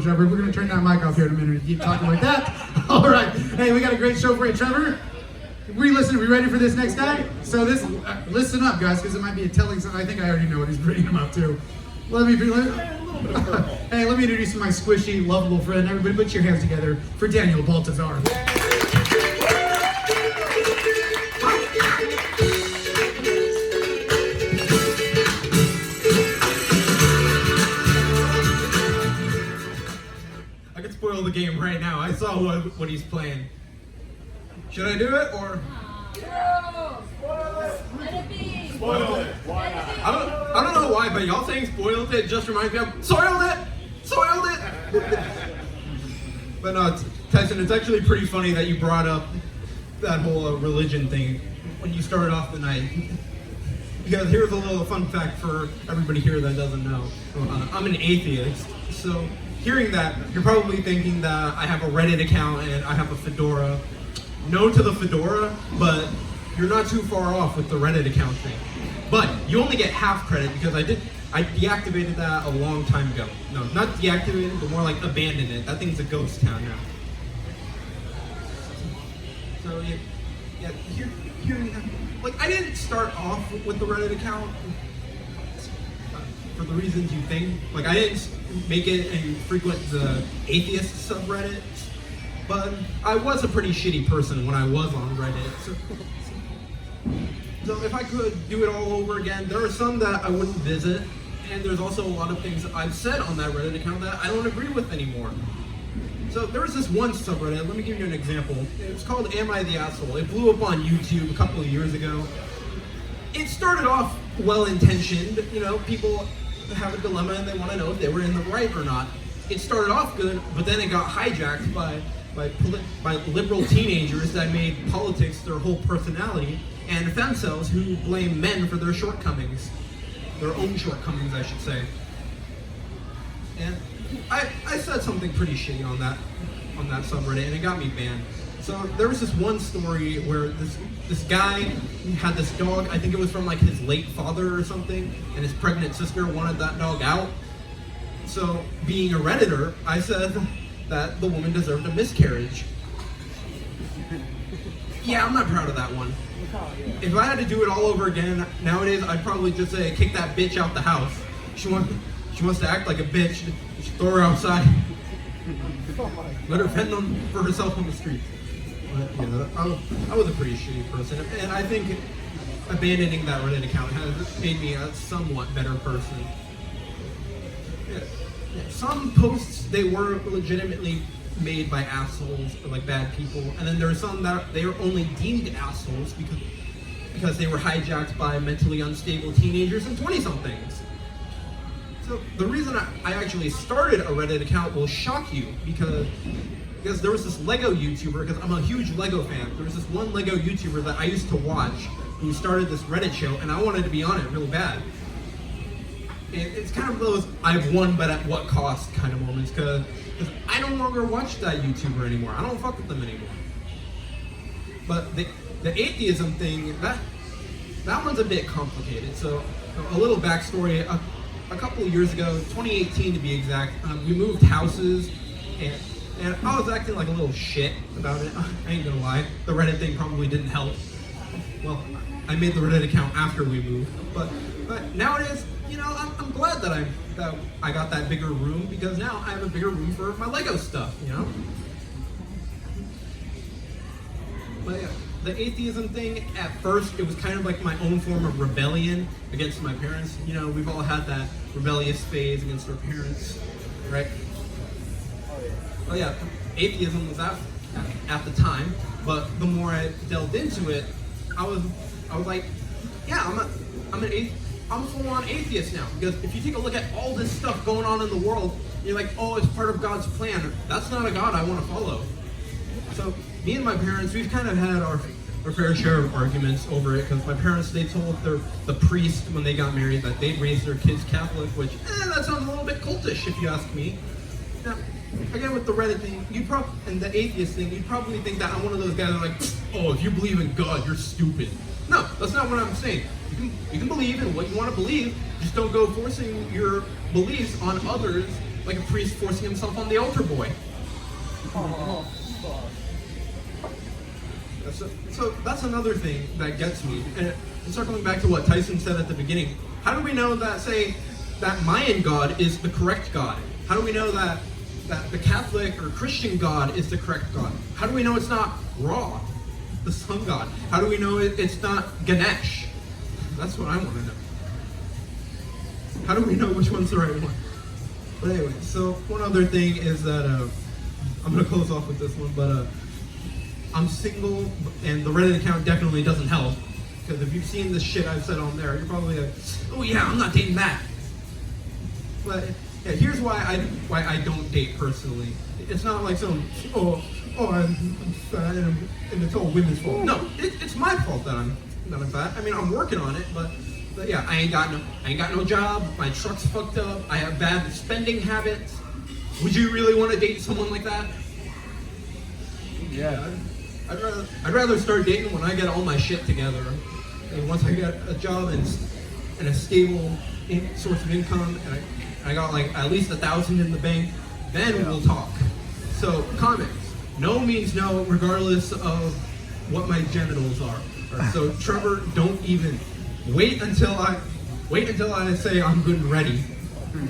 Trevor, we're going to turn that mic off here in a minute and keep talking like that. All right. Hey, we got a great show for you, Trevor. We ready for this next guy? So listen up, guys, because it might be a telling sign. I think I already know what he's bringing him up to. Let me introduce my squishy, lovable friend. Everybody put your hands together for Daniel Baltazar. I can spoil the game right now. I saw what he's playing. Should I do it or? No! Spoil it! Let it be! Spoil it! I don't know why, but y'all saying spoiled it just reminds me of soiled it! Soiled it! But no, Tyson, it's actually pretty funny that you brought up that whole religion thing when you started off the night. Because here's a little fun fact for everybody here that doesn't know. I'm an atheist, so hearing that, you're probably thinking that I have a Reddit account and I have a fedora. No to the fedora, but you're not too far off with the Reddit account thing. But you only get half credit because I deactivated that a long time ago. No, not deactivated, but more like abandoned it. That thing's a ghost town now. So yeah, hearing that, like I didn't start off with the Reddit account for the reasons you think. Like I didn't make it and frequent the atheist subreddit. But I was a pretty shitty person when I was on Reddit. So if I could do it all over again, there are some that I wouldn't visit, and there's also a lot of things I've said on that Reddit account that I don't agree with anymore. So there was this one subreddit, let me give you an example. It's called Am I the Asshole? It blew up on YouTube a couple of years ago. It started off well-intentioned, people have a dilemma and they want to know if they were in the right or not. It started off good, but then it got hijacked by liberal teenagers that made politics their whole personality, and femcells who blame men for their shortcomings. Their own shortcomings, I should say. And I said something pretty shitty on that subreddit, and it got me banned. So there was this one story where this guy had this dog, I think it was from like his late father or something, and his pregnant sister wanted that dog out. So being a Redditor, I said that the woman deserved a miscarriage. Yeah, I'm not proud of that one. If I had to do it all over again, nowadays I'd probably just say, kick that bitch out the house. She wants to act like a bitch, you should throw her outside. Let her fend for herself on the street. But, I was a pretty shitty person, and I think abandoning that Reddit account has made me a somewhat better person. Yeah. Some posts, they were legitimately made by assholes or like bad people, and then there are some that they are only deemed assholes because they were hijacked by mentally unstable teenagers and 20-somethings. So the reason I actually started a Reddit account will shock you because there was this Lego YouTuber, because I'm a huge Lego fan, there was this one Lego YouTuber that I used to watch who started this Reddit show, and I wanted to be on it really bad. It's kind of those I've won but at what cost kind of moments, because I no longer watch that YouTuber anymore. I don't fuck with them anymore. But the atheism thing, that one's a bit complicated. So a little backstory, a couple of years ago, 2018 to be exact, we moved houses, and I was acting like a little shit about it. I ain't gonna lie, the Reddit thing probably didn't help. Well, I made the Reddit account after we moved, but nowadays, I'm glad that I got that bigger room, because now I have a bigger room for my Lego stuff, But yeah, the atheism thing, at first, it was kind of like my own form of rebellion against my parents. We've all had that rebellious phase against our parents, right? Oh yeah, atheism was at the time, but the more I delved into it, I was like, yeah, I'm an atheist. I'm a full-on atheist now, because if you take a look at all this stuff going on in the world, you're like, oh, it's part of God's plan. That's not a God I want to follow. So me and my parents, we've kind of had our fair share of arguments over it, because my parents, they told the priest when they got married that they'd raise their kids Catholic, which, that sounds a little bit cultish if you ask me. Now, again, with the Reddit thing, and the atheist thing, you'd probably think that I'm one of those guys that are like, oh, if you believe in God, you're stupid. No, that's not what I'm saying. You can believe in what you want to believe, just don't go forcing your beliefs on others like a priest forcing himself on the altar boy. So that's another thing that gets me. And circling back to what Tyson said at the beginning, how do we know that, say, that Mayan God is the correct God? How do we know that the Catholic or Christian God is the correct God? How do we know it's not Ra, the sun god? How do we know it's not Ganesh? That's what I want to know. How do we know which one's the right one? But anyway, so one other thing is that, I'm going to close off with this one, but I'm single, and the Reddit account definitely doesn't help, because if you've seen the shit I've said on there, you're probably like, oh yeah, I'm not dating that. But yeah, here's why I don't date personally. It's not like some, I'm fat and it's all women's fault. No, it's my fault that I'm fat. I mean, I'm working on it, but yeah, I ain't got no job. My truck's fucked up. I have bad spending habits. Would you really want to date someone like that? Yeah, I'd rather start dating when I get all my shit together. And once I get a job and a stable source of income, and I got like at least 1,000 in the bank, then we'll talk. So comments. No means no, regardless of what my genitals are. So Trevor, don't even wait until I say I'm good and ready.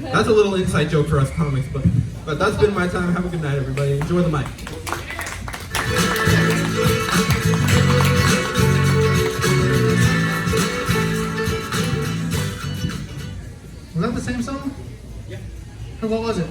That's a little inside joke for us comics, but that's been my time. Have a good night, everybody. Enjoy the mic. Was that the same song? Yeah. Or what was it?